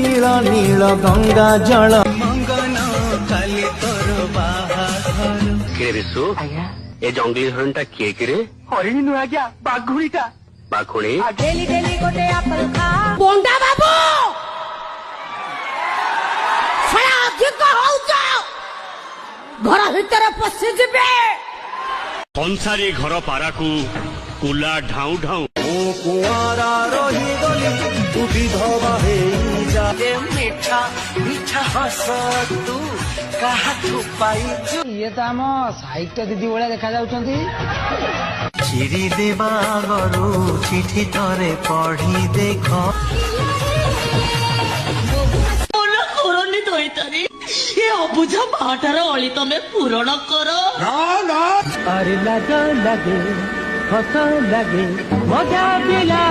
নীল নীল গঙ্গা জল মঙ্গন কালি তোর বাহাঘর। কে রিসু এ জঙ্গলি হরিণটা কে কিরে? হরিণী নু আজ্ঞা বাঘুড়িটা। বাঘুণী ডেলি ডেলি গোটে আপল খা বন্ডা বাবু ছড়া ଅଧିକ ହଉଛ ଘର ଭିତରେ ପଶି ଯିବେ। ସଂସାରୀ ଘର ପାରାକୁ କୁଲା ଢାଉ ଢାଉ। ମୁଁ କୁଆରା ରହିଗଲି ତୁ ବିଧବା ହେଇଯା ଏ ମିଠା ମିଠା ହସ ତୁ କାହାଠୁ ପାଇଛୁ? ଇଏ ତ ଆମ ସାହିତ୍ୟ ଦିଦି ଭଳିଆ ଦେଖା ଯାଉଛନ୍ତି। ଚିରି ଦେବା ଆଗରୁ ଚିଠି ଥରେ ପଢି ଦେଖ। କରନି ଦଇତାରି ଏ ଅବୁଝା ମାଟାର ଅଳି ତମେ ପୂରଣ କର। ଆରେ ଲାଜ ଲାଗେ ହସ ଲାଗେ ମଜା ପିଲା